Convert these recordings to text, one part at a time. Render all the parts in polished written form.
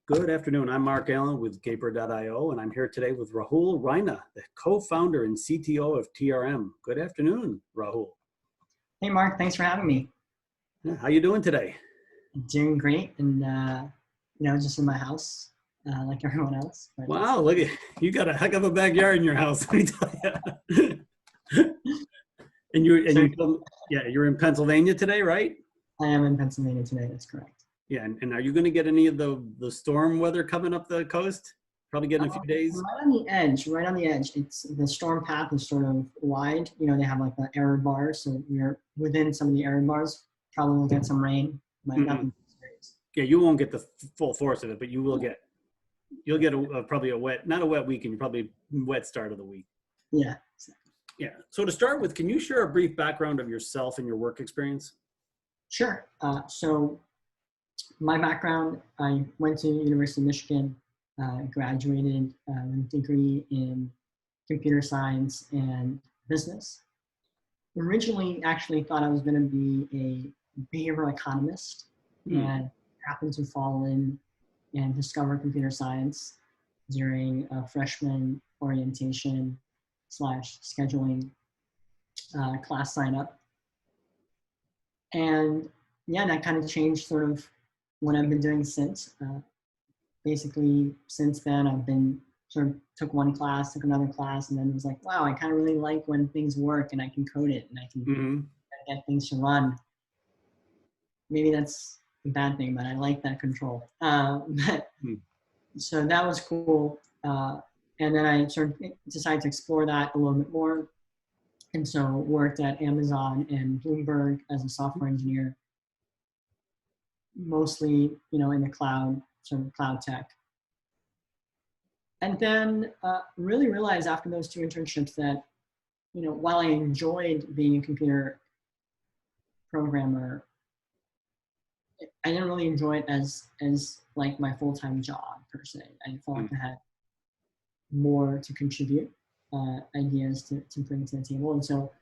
Good afternoon. I'm Mark Allen with Gaper.io, and I'm here today with Rahul Raina, the co-founder and CTO of TRM. Good afternoon, Rahul. Hey, Mark. Thanks for having me. How you doing today? Doing great, and just in my house, like everyone else. But wow, look at you! Got a heck of a backyard in your house. Let me tell you. You're in Pennsylvania today, right? I am in Pennsylvania today. That's correct. Yeah, and are you going to get any of the storm weather coming up the coast? Probably getting a few days. Right on the edge. Right on the edge. It's the storm path is sort of wide. You know, they have like the error bars, so we're within some of the error bars. Probably will get some rain, but nothing serious. Yeah, you won't get the full force of it, but you will get. You'll get probably a wet, not a wet weekend, probably wet start of the week. Yeah. Exactly. Yeah. So to start with, can you share a brief background of yourself and your work experience? Sure. So my background, I went to University of Michigan, graduated with a degree in computer science and business. Originally, actually thought I was going to be a behavioral economist and happened to fall in and discover computer science during a freshman orientation / scheduling class sign up. And yeah, that kind of changed sort of what I've been doing since. Basically, since then, I've been sort of took one class, took another class, and then was like, wow, I kind of really like when things work and I can code it and I can get things to run. Maybe that's a bad thing, but I like that control. So that was cool. And then I sort of decided to explore that a little bit more. And so worked at Amazon and Bloomberg as a software engineer, mostly, in the cloud, sort of cloud tech. And then really realized after those two internships that, while I enjoyed being a computer programmer, I didn't really enjoy it as like my full-time job per se. I felt like I had more to contribute, ideas to bring to the table. And so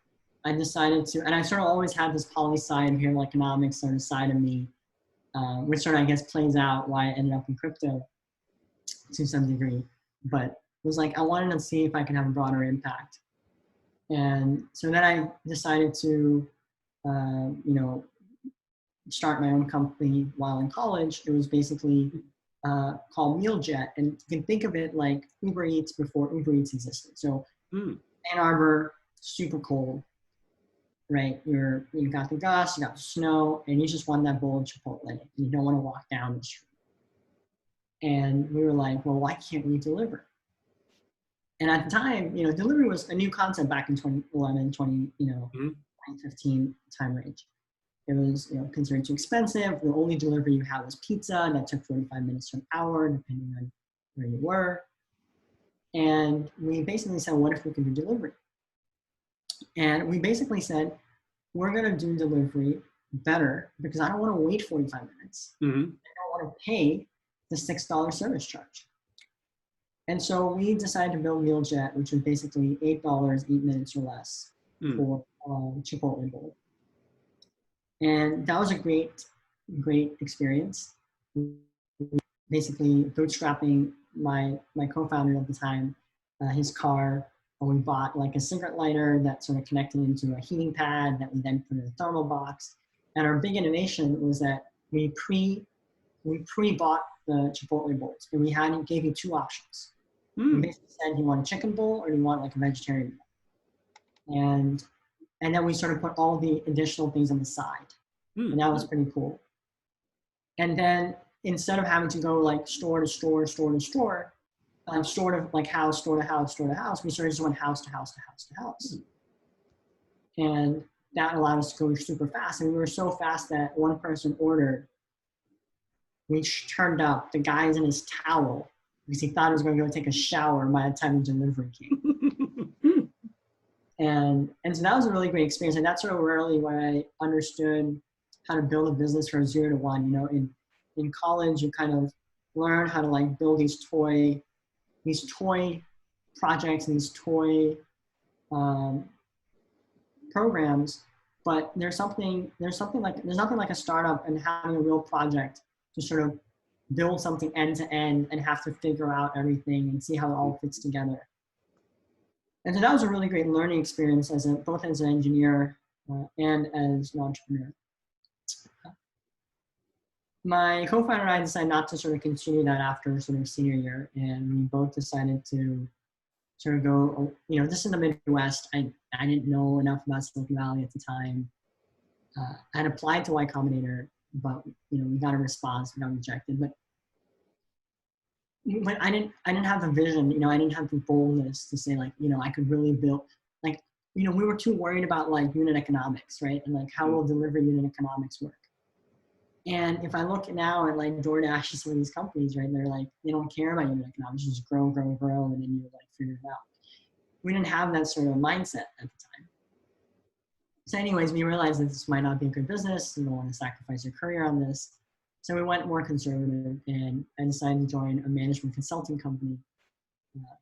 I decided to, and I sort of always had this poli-sci and behavioral economics sort of side of me, which sort of, I guess, plays out why I ended up in crypto to some degree. But it was like, I wanted to see if I could have a broader impact. And so then I decided to, start my own company while in college. It was basically called MealJet. And you can think of it like Uber Eats before Uber Eats existed. So Ann Arbor, super cold, right? You got the dust, you got the snow, and you just want that bowl of Chipotle. And you don't want to walk down the street. And we were like, well, why can't we deliver? And at the time, delivery was a new concept back in 2011, 2015 time range. It was, considered too expensive. The only delivery you had was pizza. That took 45 minutes to an hour, depending on where you were. And we basically said, what if we could do delivery? And we basically said, we're going to do delivery better because I don't want to wait 45 minutes. I don't want to pay the $6 service charge. And so we decided to build MealJet, which was basically $8, 8 minutes or less for Chipotle bowl. And that was a great experience. Basically bootstrapping my co-founder at the time, his car. We bought like a cigarette lighter that sort of connected into a heating pad that we then put in a thermal box. And our big innovation was that we pre-bought the Chipotle bowls, and we gave you two options. We basically said, you want a chicken bowl or do you want like a vegetarian bowl? And then we sort of put all the additional things on the side. And that was pretty cool. And then instead of having to go like store to store, store to like house, store to house, we sort of just went house to house to house to house. And that allowed us to go super fast. And we were so fast that one person ordered, we turned up, the guy's in his towel because he thought he was going to go take a shower by the time the delivery came. And so that was a really great experience. And that's sort of really when I understood how to build a business from 0 to 1. In college, you kind of learn how to like build these toy projects, these toy programs, but there's nothing like a startup and having a real project to sort of build something end to end and have to figure out everything and see how it all fits together. And so that was a really great learning experience both as an engineer and as an entrepreneur. My co-founder and I decided not to sort of continue that after sort of senior year, and we both decided to sort of go, this is the Midwest. I didn't know enough about Silicon Valley at the time. I had applied to Y Combinator, but we got a response, we got rejected. But I didn't have the vision, I didn't have the boldness to say I could really build, we were too worried about unit economics, right? And how will delivery unit economics work? And if I look now at DoorDash and some of these companies, right, they're they don't care about unit economics, just grow, and then you figure it out. We didn't have that sort of mindset at the time. So anyways, we realized that this might not be a good business. You don't want to sacrifice your career on this. So we went more conservative, and I decided to join a management consulting company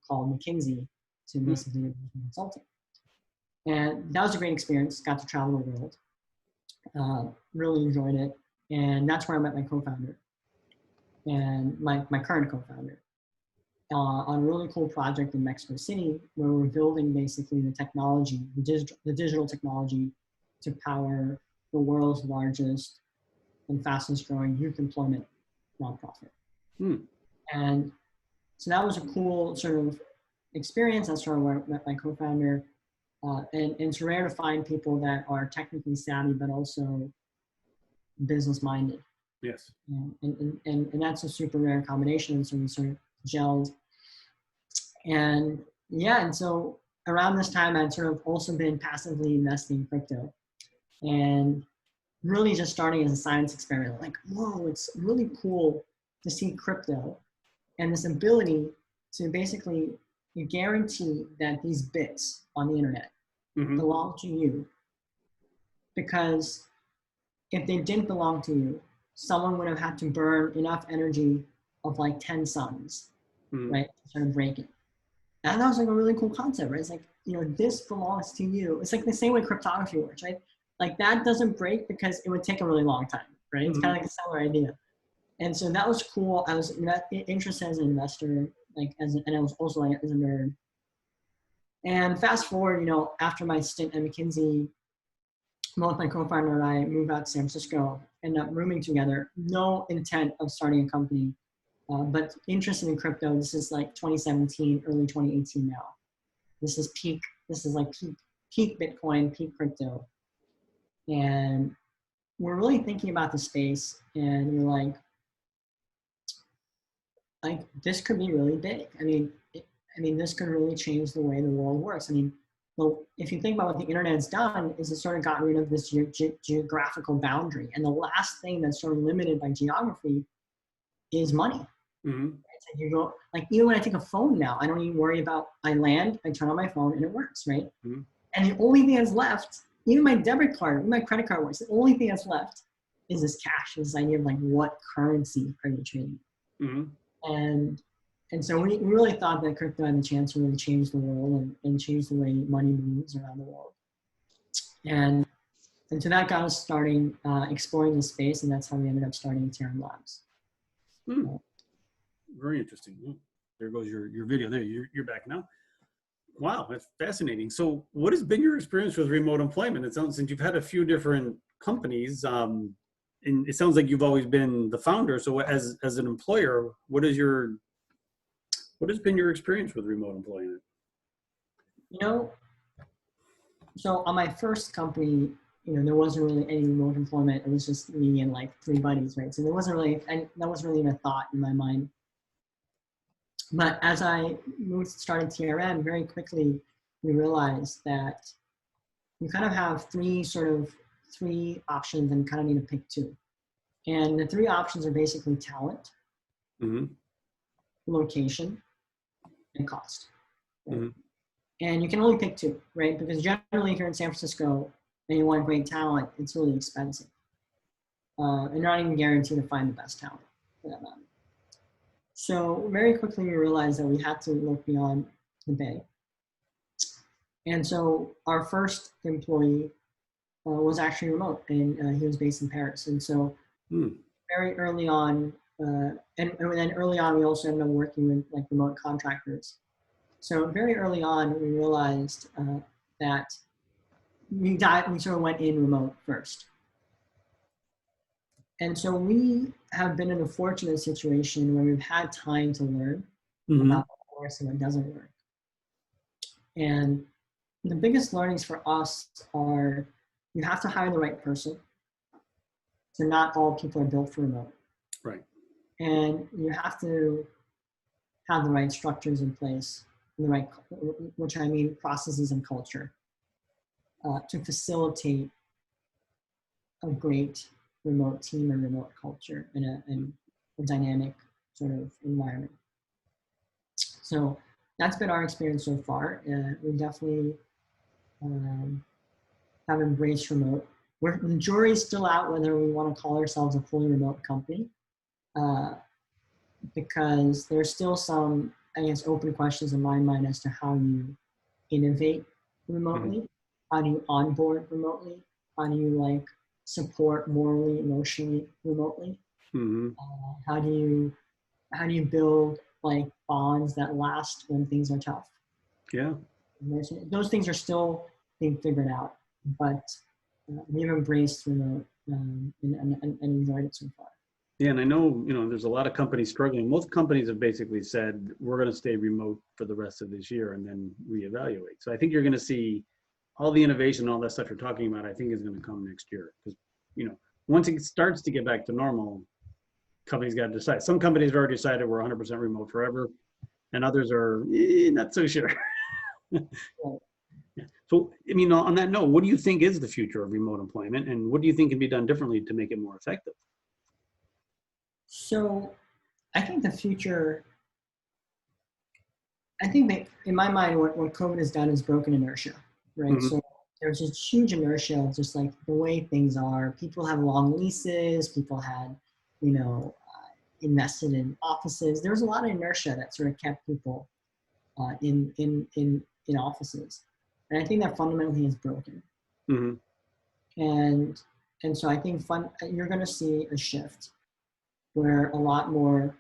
called McKinsey to basically do consulting. And that was a great experience. Got to travel the world. Really enjoyed it. And that's where I met my co-founder and my current co-founder on a really cool project in Mexico City where we're building basically the technology, the digital technology to power the world's largest and fastest growing youth employment nonprofit. And so that was a cool sort of experience. That's where I met my co-founder. And it's rare to find people that are technically savvy, but also business minded. Yes. And that's a super rare combination. So we sort of gelled. And so around this time, I'd sort of also been passively investing in crypto and really just starting as a science experiment. Whoa, it's really cool to see crypto and this ability to basically guarantee that these bits on the internet belong to you. Because if they didn't belong to you, someone would have had to burn enough energy of 10 suns, right, to sort of break it. And that was a really cool concept, right? It's this belongs to you. It's the same way cryptography works, right? That doesn't break because it would take a really long time, right? It's kind of a similar idea. And so that was cool. I was interested as an investor, and I was also as a nerd. And fast forward, after my stint at McKinsey, both my co-founder and I moved out to San Francisco, ended up rooming together. No intent of starting a company, but interested in crypto. This is 2017, early 2018 now. This is peak Bitcoin, peak crypto. And we're really thinking about the space, and we're this could be really big. I mean, this could really change the way the world works. Well, if you think about what the internet's done, is it sort of got rid of this geographical boundary. And the last thing that's sort of limited by geography is money. So you go, even when I take a phone now, I don't even worry about, I land, I turn on my phone and it works, right? And the only thing that's left, even my debit card, even my credit card works, the only thing that's left is this cash, this idea of what currency are you trading? And so we really thought that crypto had the chance to really change the world and change the way money moves around the world. And so that got us starting exploring the space, and that's how we ended up starting TRM Labs. Very interesting. There goes your video there. You're back now. Wow, that's fascinating. So what has been your experience with remote employment? It sounds, since you've had a few different companies, and it sounds like you've always been the founder. So as an employer, what has been your experience with remote employment? So on my first company, there wasn't really any remote employment. It was just me and 3 buddies, right? So that wasn't really even a thought in my mind. But as I started TRM, very quickly we realized that you kind of have three options, and you kind of need to pick 2. And the 3 options are basically talent, location, and cost. Right? And you can only pick 2, right? Because generally, if you're in San Francisco and you want great talent, it's really expensive. And you're not even guaranteed to find the best talent for that matter. So very quickly, we realized that we had to look beyond the Bay. And so our first employee was actually remote, and he was based in Paris. And so very early on, and then early on, we also ended up working with like remote contractors. So very early on, we realized that we sort of went in remote first. And so we have been in a fortunate situation where we've had time to learn about what works and what doesn't work. And the biggest learnings for us are you have to hire the right person. So not all people are built for remote. Right. And you have to have the right structures in place, the right, which I mean processes and culture, to facilitate a great remote team and remote culture in a dynamic sort of environment. So that's been our experience so far. We definitely have embraced remote. The jury's still out whether we want to call ourselves a fully remote company, because there's still some, I guess, open questions in my mind as to how you innovate remotely, how do you onboard remotely, how do you like support morally, emotionally remotely, how do you build like bonds that last when things are tough. Yeah. Those things are still being figured out, but we've embraced remote and enjoyed it so far. Yeah, and I know, there's a lot of companies struggling. Most companies have basically said, we're going to stay remote for the rest of this year and then reevaluate. So I think you're going to see all the innovation, all that stuff you're talking about, I think is going to come next year. Because, once it starts to get back to normal, companies got to decide. Some companies have already decided we're 100% remote forever, and others are not so sure. Yeah. So, on that note, what do you think is the future of remote employment, and what do you think can be done differently to make it more effective? So I think the future, I think that in my mind, what COVID has done is broken inertia, right? So there's this huge inertia of just like the way things are. People have long leases, people had, invested in offices. There was a lot of inertia that sort of kept people in offices. And I think that fundamentally is broken. And so I think you're going to see a shift where a lot more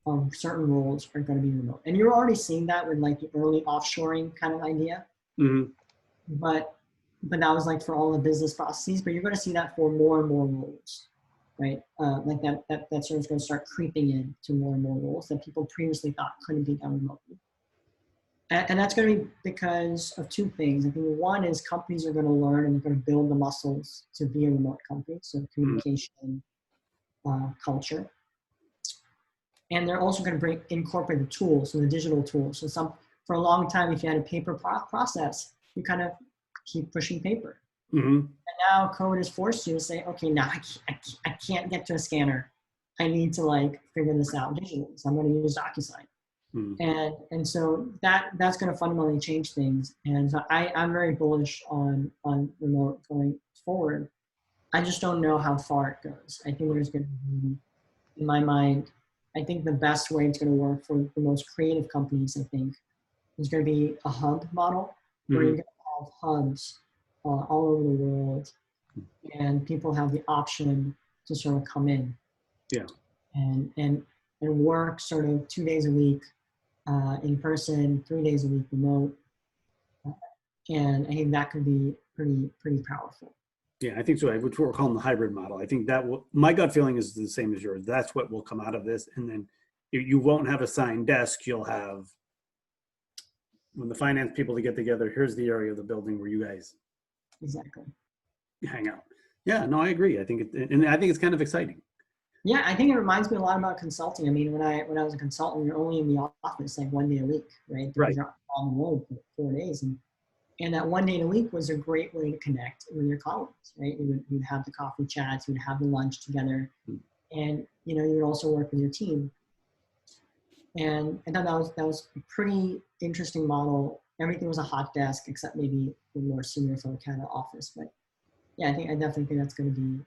of certain roles are going to be remote. And you're already seeing that with like the early offshoring kind of idea. But that was like for all the business processes, but you're going to see that for more and more roles, right? Like that sort of going to start creeping in to more and more roles that people previously thought couldn't be done remotely. And that's going to be because of two things. I think one is companies are going to learn and they're going to build the muscles to be a remote company. So communication, culture. And they're also going to incorporate the tools, so the digital tools. So for a long time, if you had a paper process, you kind of keep pushing paper. And now COVID has forced you to say, okay, now I can't get to a scanner. I need to like figure this out digitally. So I'm going to use DocuSign. And so that's going to fundamentally change things. And so I'm very bullish on remote going forward. I just don't know how far it goes. I think there's going to be, in my mind, I think the best way it's going to work for the most creative companies, I think, is going to be a hub model where you're going to have hubs all over the world, and people have the option to sort of come in, and work sort of 2 days a week in person, 3 days a week remote, and I think that could be pretty powerful. Yeah, I think so. Which we're calling the hybrid model. I think that my gut feeling is the same as yours. That's what will come out of this. And then you won't have a signed desk. You'll have, when the finance people to get together, here's the area of the building where you guys hang out. Yeah, no, I agree. I think it's kind of exciting. Yeah, I think it reminds me a lot about consulting. I mean, when I was a consultant, you're only in the office like 1 day a week, right? Because you're on the road for 4 days. And that 1 day a week was a great way to connect with your colleagues, right? You'd have the coffee chats, you'd have the lunch together, and you would also work with your team. And I thought that was a pretty interesting model. Everything was a hot desk except maybe the more senior folk had an office. But yeah, I definitely think that's going to be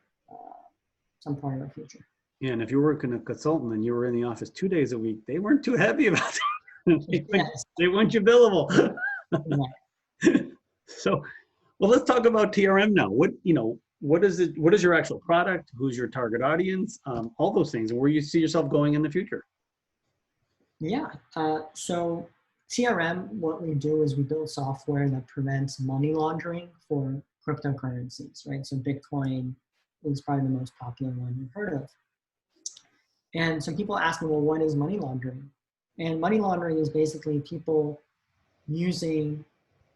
some part of our future. Yeah, and if you're working a consultant and you were in the office 2 days a week, they weren't too happy about it. They want you billable. So, well, let's talk about TRM now. what is it? What is your actual product? Who's your target audience? All those things, and where you see yourself going in the future. Yeah. So TRM, what we do is we build software that prevents money laundering for cryptocurrencies, right? So Bitcoin is probably the most popular one you've heard of. And so people ask me, well, what is money laundering? And money laundering is basically people using,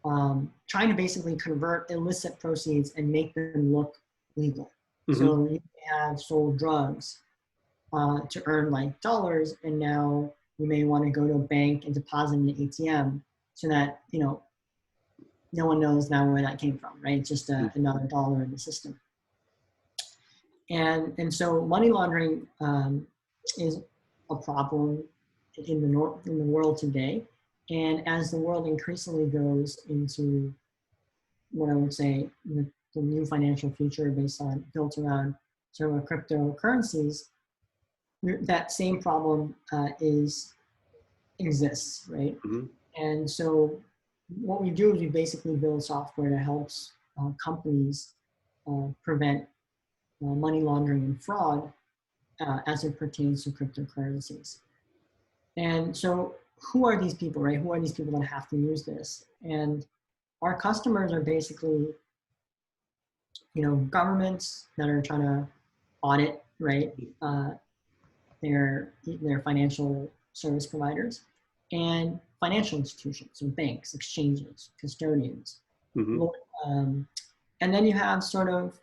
trying to basically convert illicit proceeds and make them look legal. Mm-hmm. So you have sold drugs to earn like dollars, and now you may want to go to a bank and deposit in an ATM so that, you know, no one knows now where that came from, right? It's just another dollar in the system. And so money laundering is a problem in the world today. And as the world increasingly goes into what I would say the new financial future built around sort of cryptocurrencies, that same problem exists, right? Mm-hmm. And so what we do is we basically build software that helps companies prevent money laundering and fraud as it pertains to cryptocurrencies. And so who are these people, right? Who are these people that have to use this? And our customers are basically, you know, governments that are trying to audit, right? Their financial service providers and financial institutions, so banks, exchanges, custodians. Mm-hmm. And then you have sort of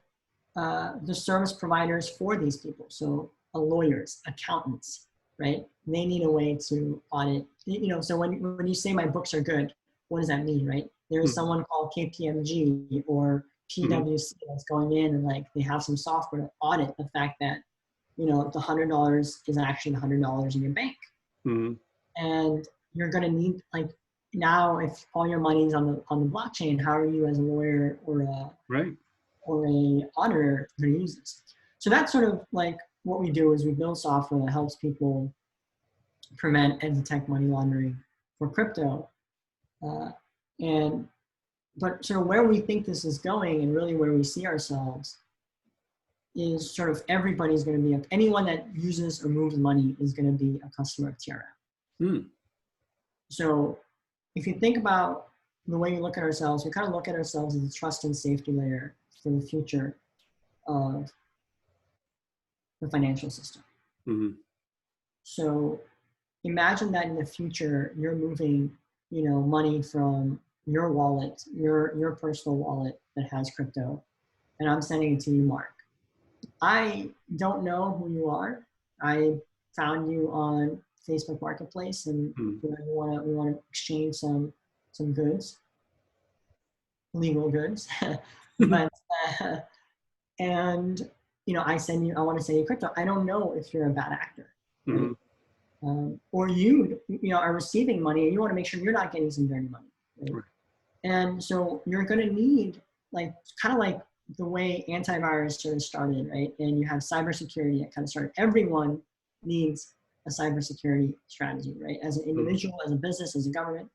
the service providers for these people. So lawyers, accountants, right? They need a way to audit, you know, so when you say my books are good, what does that mean, right? There is someone called KPMG or PwC that's going in and like they have some software to audit the fact that, you know, the $100 is actually the $100 in your bank. Mm-hmm. And you're going to need, like, now if all your money's on the blockchain, how are you as a lawyer or a auditor going to use this? So that's sort of like what we do is we build software that helps people prevent and detect money laundering for crypto. But sort of where we think this is going and really where we see ourselves is sort of everybody's going to be, anyone that uses or moves money is going to be a customer of TRM. Mm. So if you think about the way we look at ourselves, we kind of look at ourselves as a trust and safety layer for the future of the financial system. Mm-hmm. So imagine that in the future, you're moving, you know, money from your wallet, your personal wallet that has crypto, and I'm sending it to you, Mark. I don't know who you are. I found you on Facebook Marketplace, and you know, we want to exchange some goods, legal goods, but and you know, I want to send you crypto. I don't know if you're a bad actor, right? Or you know are receiving money, and you want to make sure you're not getting some dirty money, right? And so you're going to need, like, kind of like the way antivirus sort of started, right? And you have cybersecurity that kind of started. Everyone needs a cybersecurity strategy, right? As an individual, as a business, as a government.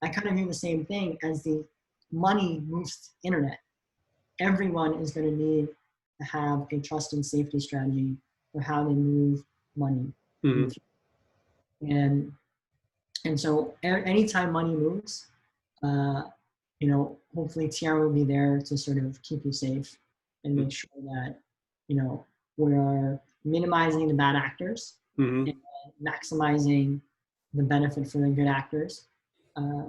I kind of view the same thing as the money moves to the internet. Everyone is going to need to have a trust and safety strategy for how they move money. And so anytime money moves, you know, hopefully TR will be there to sort of keep you safe and make sure that, you know, we're minimizing the bad actors and maximizing the benefit for the good actors,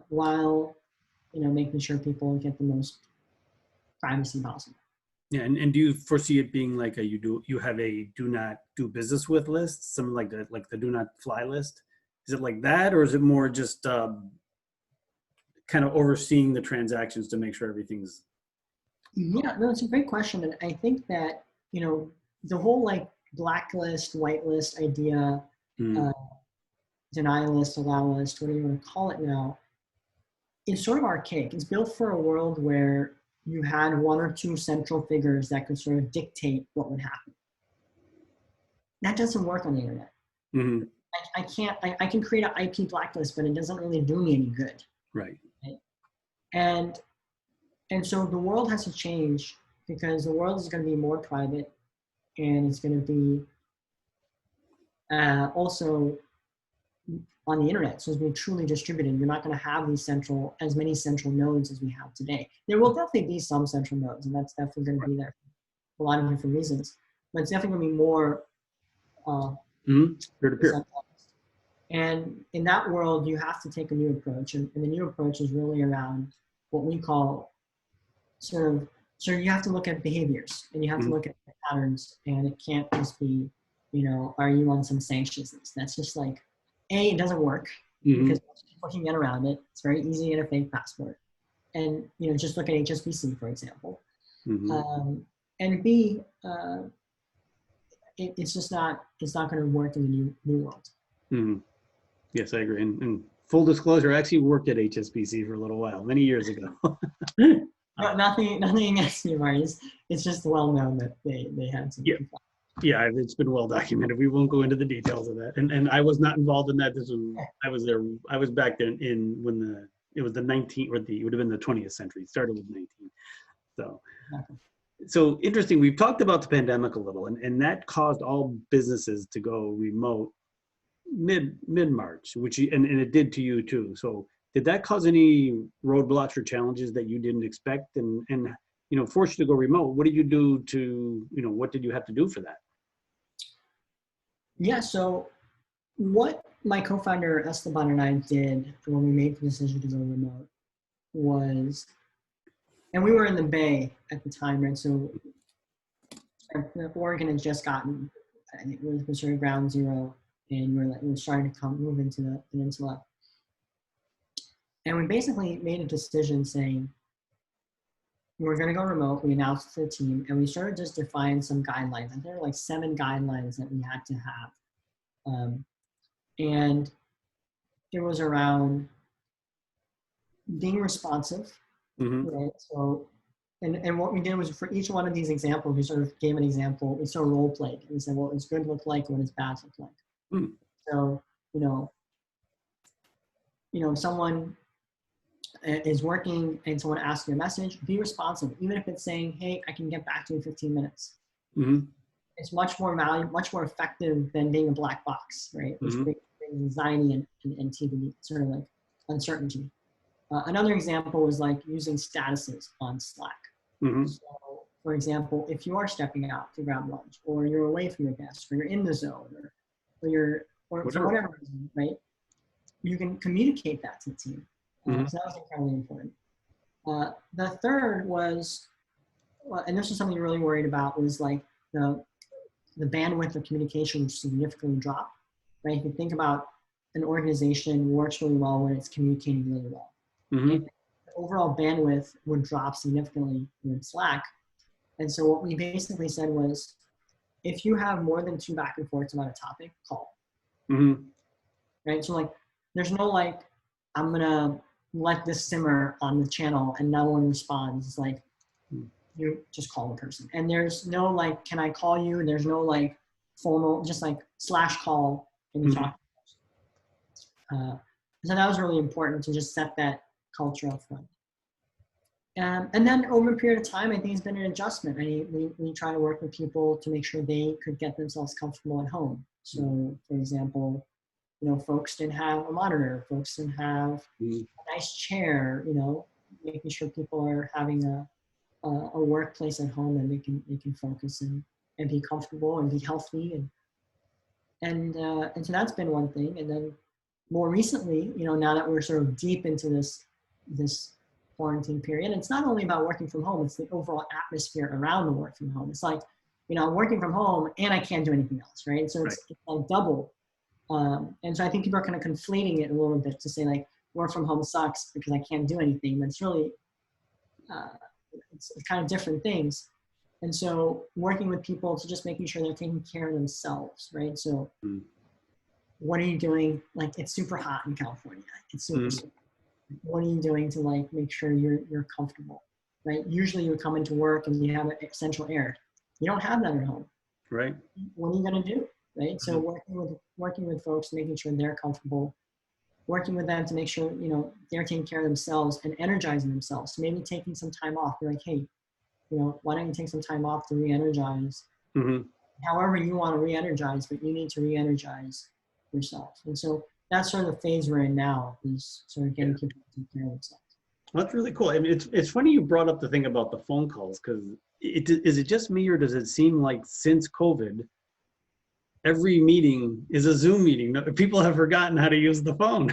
while, you know, making sure people get the most privacy possible. Yeah, and do you foresee it being like you have a do not do business with list, something like the do not fly list? Is it like that, or is it more just kind of overseeing the transactions to make sure everything's? Yeah, no, it's a great question, and I think that, you know, the whole like blacklist, whitelist idea, deny list, allow list, whatever you want to call it now, is sort of archaic. It's built for a world where you had one or two central figures that could sort of dictate what would happen. That doesn't work on the internet. I can create an IP blacklist, but it doesn't really do me any good. Right. And so the world has to change because the world is going to be more private, and it's going to be also on the internet. So it's being truly distributed. You're not going to have as many central nodes as we have today. There will definitely be some central nodes, and that's definitely going to be there for a lot of different reasons. But it's definitely going to be more peer-to-peer. And in that world, you have to take a new approach. And the new approach is really around what we call so you have to look at behaviors, and you have to look at patterns, and it can't just be, are you on some sanctions list? That's just like, it doesn't work because people can get around it. It's very easy to get a fake passport. And, just look at HSBC, for example. And B, it's not going to work in the new world. Yes, I agree. And full disclosure, I actually worked at HSBC for a little while, many years ago. No, nothing against you, Marius. It's just well known that they had some. Yeah, it's been well documented. We won't go into the details of that. And I was not involved in that. I was there. I was back then when it was the 19th, it would have been the 20th century. It started with 19. So interesting. We've talked about the pandemic a little, and that caused all businesses to go remote mid-March, and it did to you too. So did that cause any roadblocks or challenges that you didn't expect and forced you to go remote? What did you do what did you have to do for that? Yeah, so what my co-founder Esteban and I did when we made the decision to go remote was, and we were in the Bay at the time, right? So Oregon had just gotten, it was considered ground zero, and we were starting to move into the peninsula. And we basically made a decision saying, we're going to go remote. We announced to the team, and we started just defining some guidelines. And there were like 7 guidelines that we had to have. And it was around being responsive, right? So, and what we did was for each one of these examples, we sort of gave an example. We sort of role played, and we said, what does good look like? What does bad look like? So, someone is working and someone asks you a message, be responsive, even if it's saying, hey, I can get back to you in 15 minutes. It's much more valuable, much more effective than being a black box, right? Which brings anxiety and TBD, sort of like uncertainty. Another example was like using statuses on Slack. So, for example, if you are stepping out to grab lunch, or you're away from your desk, or you're in the zone, or for whatever reason, right? You can communicate that to the team. So that was incredibly important. The third was, and this is something you're really worried about, was like the bandwidth of communication significantly dropped, right? If you think about an organization works really well when it's communicating really well. The overall bandwidth would drop significantly in Slack. And so what we basically said was, if you have more than 2 back and forths about a topic, call. Right? So like, there's no like, I'm gonna let this simmer on the channel and no one responds. It's like, you just call the person. And there's no like, can I call you? And there's no like formal, just like / call, can you talk? So that was really important to just set that culture up front. And then over a period of time, I think it's been an adjustment. We try to work with people to make sure they could get themselves comfortable at home. So for example, folks didn't have a monitor, folks didn't have a nice chair, making sure people are having a workplace at home and they can focus and be comfortable and be healthy. And so that's been one thing. And then more recently, now that we're sort of deep into this quarantine period, it's not only about working from home, it's the overall atmosphere around the work from home. It's like, I'm working from home and I can't do anything else, right? So it's like double. And so I think people are kind of conflating it a little bit to say like, work from home sucks because I can't do anything, but it's really, it's kind of different things. And so working with people to just making sure they're taking care of themselves, right? So what are you doing? Like, it's super hot in California. It's super super. What are you doing to like make sure you're comfortable, right? Usually you would come into work and you have central air. You don't have that at home. Right. What are you going to do? Right. So working with folks, making sure they're comfortable, working with them to make sure, they're taking care of themselves and energizing themselves. So maybe taking some time off. Be like, hey, why don't you take some time off to re-energize? Hmm. However you want to re-energize, but you need to re-energize yourself. And so that's sort of the phase we're in now, is sort of getting people to take care of themselves. Well, that's really cool. I mean, it's funny you brought up the thing about the phone calls, because is it just me, or does it seem like since COVID, every meeting is a Zoom meeting? People have forgotten how to use the phone.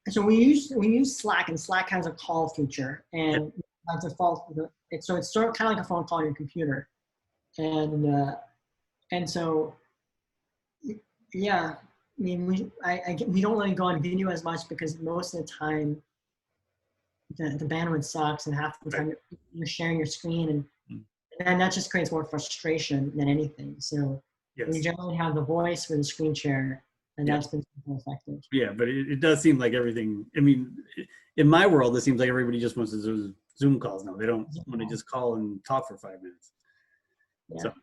So we use Slack, and Slack has a call feature, and by default, so it's sort of kind of like a phone call on your computer, and so yeah, I mean we don't really go on video as much, because most of the time the bandwidth sucks, and half the time you're sharing your screen, and that just creates more frustration than anything. So we generally have the voice with the screen share, and that's been super effective. Yeah, but it does seem like everything, I mean, in my world, it seems like everybody just wants to do Zoom calls now. They don't want to just call and talk for 5 minutes. Yeah. So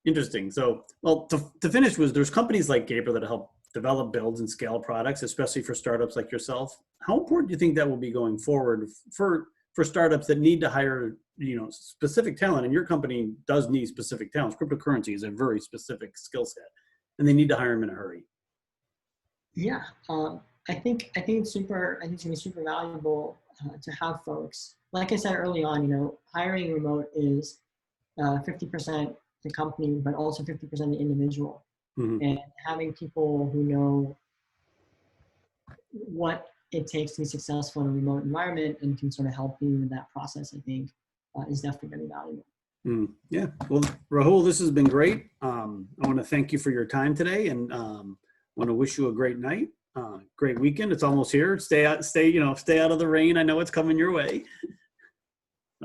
interesting. So, well, to finish, there's companies like Gabriel that help develop, build, and scale products, especially for startups like yourself. How important do you think that will be going forward for startups that need to hire, specific talent? And your company does need specific talents. Cryptocurrency is a very specific skill set, and they need to hire them in a hurry. Yeah, I think it's super. I think it's gonna be super valuable to have folks. Like I said early on, hiring remote is 50% the company, but also 50% the individual. Mm-hmm. And having people who know what it takes to be successful in a remote environment and can sort of help you with that process, I think, is definitely going to be valuable. Yeah. Well, Rahul, this has been great. I want to thank you for your time today, and want to wish you a great night, great weekend. It's almost here. Stay out of the rain. I know it's coming your way.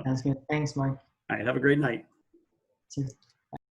Sounds good. Thanks, Mike. All right. Have a great night. Cheers.